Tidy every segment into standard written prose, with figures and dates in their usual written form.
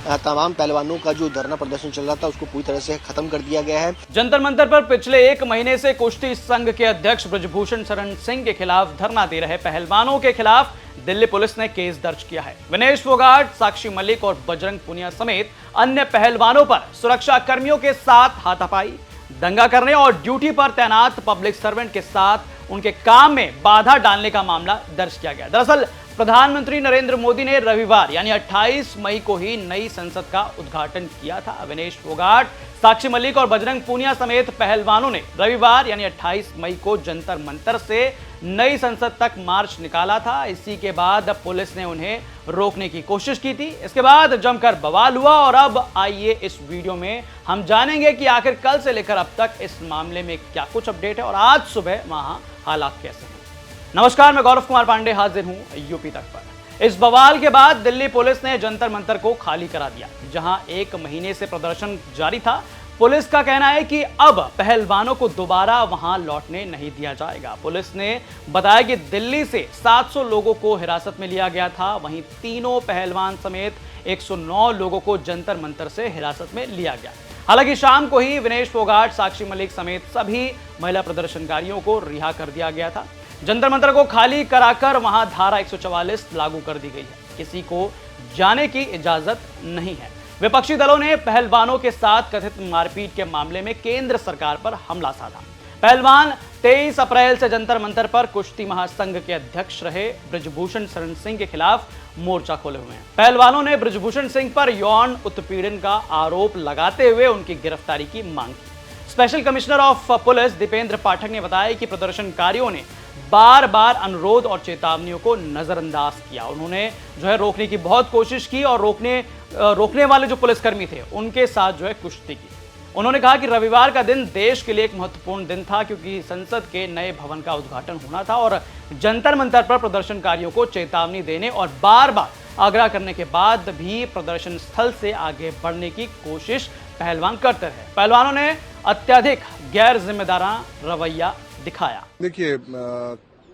तमाम पहलवानों का जो धरना प्रदर्शन चल रहा था उसको पूरी तरह से खत्म कर दिया गया है। जंतर मंतर पर पिछले 1 महीने से कुश्ती संघ के अध्यक्ष ब्रजभूषण शरण सिंह के खिलाफ धरना दे रहे पहलवानों के खिलाफ दिल्ली पुलिस ने केस दर्ज किया है। विनेश फोगाट, साक्षी मलिक और बजरंग पुनिया समेत अन्य पहलवानों पर सुरक्षा कर्मियों के साथ हाथापाई, दंगा करने और ड्यूटी पर तैनात पब्लिक सर्वेंट के साथ उनके काम में बाधा डालने का मामला दर्ज किया गया। दरअसल प्रधानमंत्री नरेंद्र मोदी ने रविवार यानी 28 मई को ही नई संसद का उद्घाटन किया था। विनेश फोगाट, साक्षी मलिक और बजरंग पूनिया समेत पहलवानों ने रविवार यानी 28 मई को जंतर मंतर से नई संसद तक मार्च निकाला था। इसी के बाद पुलिस ने उन्हें रोकने की कोशिश की थी। इसके बाद जमकर बवाल हुआ और अब आइए इस वीडियो में हम जानेंगे कि आखिर कल से लेकर अब तक इस मामले में क्या कुछ अपडेट है और आज सुबह वहां हालात कैसे हैं। नमस्कार, मैं गौरव कुमार पांडे हाजिर हूं यूपी तक पर। इस बवाल के बाद दिल्ली पुलिस ने जंतर मंतर को खाली करा दिया, जहां 1 महीने से प्रदर्शन जारी था। पुलिस का कहना है कि अब पहलवानों को दोबारा वहां लौटने नहीं दिया जाएगा। पुलिस ने बताया कि दिल्ली से 700 लोगों को हिरासत में लिया गया था। वहीं तीनों पहलवान समेत 109 लोगों को जंतर मंतर से हिरासत में लिया गया। हालांकि शाम को ही विनेश फोगाट, साक्षी मलिक समेत सभी महिला प्रदर्शनकारियों को रिहा कर दिया गया था। जंतर मंतर को खाली कराकर वहां धारा 144 लागू कर दी गई है। किसी को जाने की इजाजत नहीं है। विपक्षी दलों ने पहलवानों के साथ कथित मारपीट के मामले में केंद्र सरकार पर हमला साधा। पहलवान 23 अप्रैल से जंतर मंतर पर कुश्ती महासंघ के अध्यक्ष रहे ब्रजभूषण शरण सिंह के खिलाफ मोर्चा खोले हुए हैं। पहलवानों ने ब्रजभूषण सिंह पर यौन उत्पीड़न का आरोप लगाते हुए उनकी गिरफ्तारी की मांग की। Special commissioner of police Deependra Pathak ने बताया कि प्रदर्शनकारियों ने बार बार अनुरोध और चेतावनियों को नजरअंदाज किया। उन्होंने रोकने की बहुत कोशिश की और रोकने वाले जो पुलिसकर्मी थे उनके साथ कुश्ती की। उन्होंने कहा कि रविवार का दिन देश के लिए एक महत्वपूर्ण दिन था, क्योंकि संसद के नए भवन का उद्घाटन होना था और जंतर मंतर पर प्रदर्शनकारियों को चेतावनी देने और बार बार आग्रह करने के बाद भी प्रदर्शन स्थल से आगे बढ़ने की कोशिश पहलवान करते रहे। पहलवानों ने अत्यधिक गैर जिम्मेदाराना रवैया दिखाया। देखिए,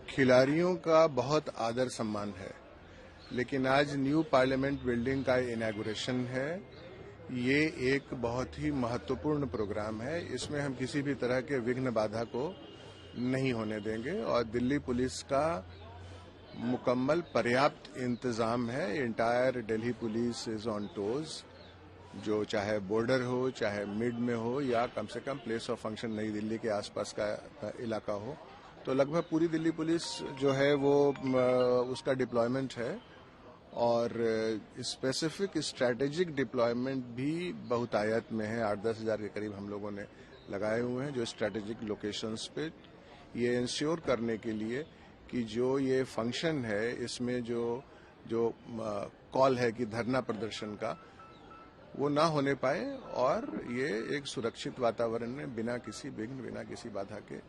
खिलाड़ियों का बहुत आदर सम्मान है, लेकिन आज न्यू पार्लियामेंट बिल्डिंग का इनॉग्रेशन है। ये एक बहुत ही महत्वपूर्ण प्रोग्राम है। इसमें हम किसी भी तरह के विघ्न बाधा को नहीं होने देंगे और दिल्ली पुलिस का मुकम्मल पर्याप्त इंतजाम है। Entire Delhi police is on toes, जो चाहे बॉर्डर हो, चाहे मिड में हो या कम से कम प्लेस ऑफ फंक्शन नई दिल्ली के आसपास का इलाका हो, तो लगभग पूरी दिल्ली पुलिस जो है वो उसका डिप्लॉयमेंट है और स्पेसिफिक स्ट्रैटेजिक डिप्लॉयमेंट भी बहुतायत में है। 8-10 हज़ार के करीब हम लोगों ने लगाए हुए हैं जो स्ट्रैटेजिक लोकेशंस पे, ये इंश्योर करने के लिए कि जो ये फंक्शन है इसमें जो कॉल है कि धरना प्रदर्शन का, वो ना होने पाए और ये एक सुरक्षित वातावरण में बिना किसी विघ्न, बिना किसी बाधा के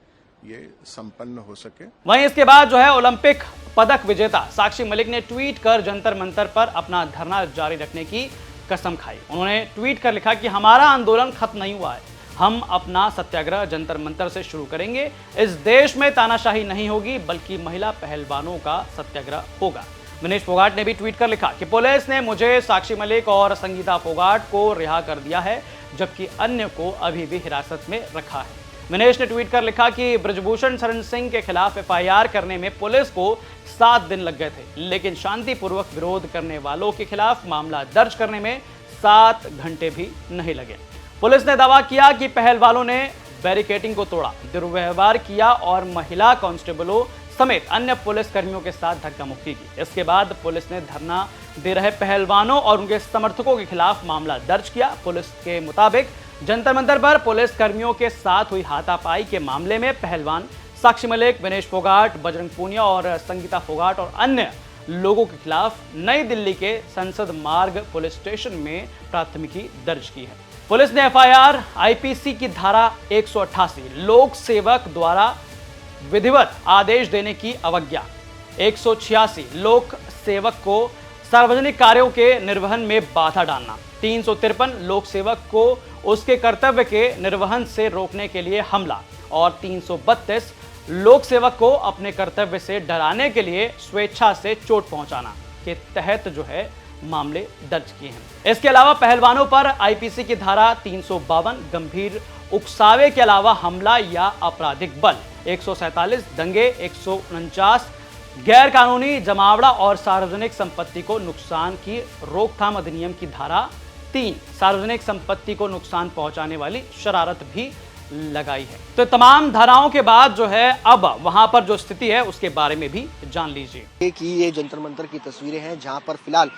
ये संपन्न हो सके। वहीं इसके बाद ओलंपिक पदक विजेता साक्षी मलिक ने ट्वीट कर जंतर मंतर पर अपना धरना जारी रखने की कसम खाई। उन्होंने ट्वीट कर लिखा कि हमारा आंदोलन खत्म नहीं हुआ है, हम अपना सत्याग्रह जंतर मंतर से शुरू करेंगे। इस देश में तानाशाही नहीं होगी, बल्कि महिला पहलवानों का सत्याग्रह होगा। विनेश फोगाट ने भी ट्वीट कर लिखा कि पुलिस ने मुझे, साक्षी मलिक और संगीता फोगाट को रिहा कर दिया है, जबकि अन्य को अभी भी हिरासत में रखा है। विनेश ने ट्वीट कर लिखा कि ब्रजभूषण शरण सिंह के खिलाफ FIR करने में पुलिस को 7 दिन लग गए थे, लेकिन शांतिपूर्वक विरोध करने वालों के खिलाफ मामला दर्ज करने में 7 घंटे भी नहीं लगे। पुलिस ने दावा किया कि पहलवानों ने बैरिकेडिंग को तोड़ा, दुर्व्यवहार किया और महिला कांस्टेबलों समेत अन्य पुलिस कर्मियों के साथ धक्का मुक्की की। इसके बाद पुलिस ने धरना दे रहे पहलवानों और उनके समर्थकों के खिलाफ मामला दर्ज किया। पुलिस के मुताबिक जंतर मंतर पर पुलिस कर्मियों के साथ हुई हाथापाई के मामले में पहलवान साक्षी मलिक, विनेश फोगाट, बजरंग पूनिया और संगीता फोगाट और अन्य लोगों के खिलाफ नई दिल्ली के संसद मार्ग पुलिस स्टेशन में प्राथमिकी दर्ज की है। पुलिस ने FIR IPC की धारा 188 लोक सेवक द्वारा विधिवत आदेश देने की अवज्ञा, 186 लोक सेवक को सार्वजनिक कार्यों के निर्वहन में बाधा डालना, 353 लोक सेवक को उसके कर्तव्य के निर्वहन से रोकने के लिए हमला और 332 लोक सेवक को अपने कर्तव्य से डराने के लिए स्वेच्छा से चोट पहुंचाना के तहत मामले दर्ज किए हैं। इसके अलावा पहलवानों पर आईपीसी की धारा 352, गंभीर उकसावे के अलावा हमला या आपराधिक बल 147, दंगे 149, गैर कानूनी जमावड़ा और सार्वजनिक संपत्ति को नुकसान की रोकथाम अधिनियम की धारा 3, सार्वजनिक संपत्ति को नुकसान पहुंचाने वाली शरारत भी लगाई है। तो तमाम धाराओं के बाद जो है अब वहां पर जो स्थिति है उसके बारे में भी जान लीजिए कि ये जंतर मंतर की तस्वीरें हैं जहां पर फिलहाल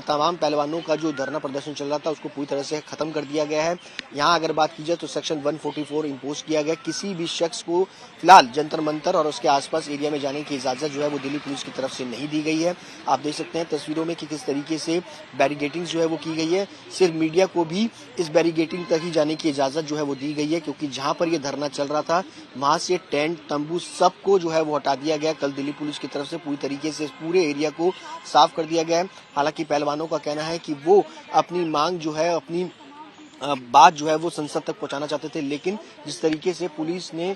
तमाम पहलवानों का जो धरना प्रदर्शन चल रहा था उसको पूरी तरह से खत्म कर दिया गया है। यहां अगर बात की जाए तो सेक्शन 144 इम्पोज किया गया। किसी भी शख्स को फिलहाल जंतर मंतर और उसके आसपास एरिया में जाने की इजाजत जो है वो दिल्ली पुलिस की तरफ से नहीं दी गई है। आप देख सकते हैं तस्वीरों में कि किस तरीके से बैरिगेटिंग जो है वो की गई है। सिर्फ मीडिया को भी इस बैरिगेटिंग तक ही जाने की इजाजत जो है वो दी गई है, क्योंकि जहां पर ये धरना चल रहा था वहां से टेंट तंबू सबको जो है वो हटा दिया गया। कल दिल्ली पुलिस की तरफ से पूरी तरीके से इस पूरे एरिया को साफ कर दिया गया है। हालांकि पहलवानों का कहना है कि वो अपनी मांग जो है, अपनी बात जो है वो संसद तक पहुंचाना चाहते थे, लेकिन जिस तरीके से पुलिस ने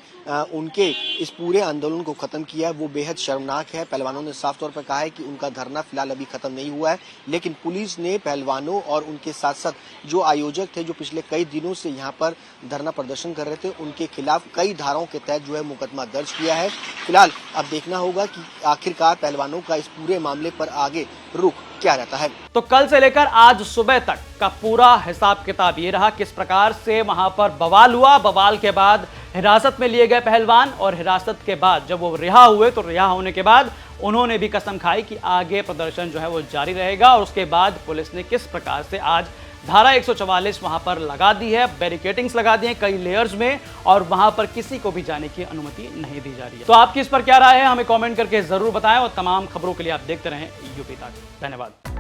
उनके इस पूरे आंदोलन को खत्म किया वो बेहद शर्मनाक है। पहलवानों ने साफ तौर पर कहा है कि उनका धरना फिलहाल अभी खत्म नहीं हुआ है, लेकिन पुलिस ने पहलवानों और उनके साथ साथ जो आयोजक थे जो पिछले कई दिनों से यहाँ पर धरना प्रदर्शन कर रहे थे उनके खिलाफ कई धाराओं के तहत जो है मुकदमा दर्ज किया है। फिलहाल अब देखना होगा कि आखिरकार पहलवानों का इस पूरे मामले पर आगे रुख क्या रहता है। तो कल से लेकर आज सुबह तक का पूरा हिसाब किताब ये रहा किस प्रकार से वहां पर बवाल हुआ। बवाल के बाद हिरासत में लिए गए पहलवान और हिरासत के बाद जब वो रिहा हुए तो रिहा होने के बाद उन्होंने भी कसम खाई कि आगे प्रदर्शन जो है वो जारी रहेगा। और उसके बाद पुलिस ने किस प्रकार से आज धारा 144 वहां पर लगा दी है, बैरिकेटिंग्स लगा दी है कई लेयर्स में, और वहां पर किसी को भी जाने की अनुमति नहीं दी जा रही है। तो आपकी इस पर क्या राय है हमें कमेंट करके जरूर बताएं और तमाम खबरों के लिए आप देखते रहें यूपी तक। धन्यवाद।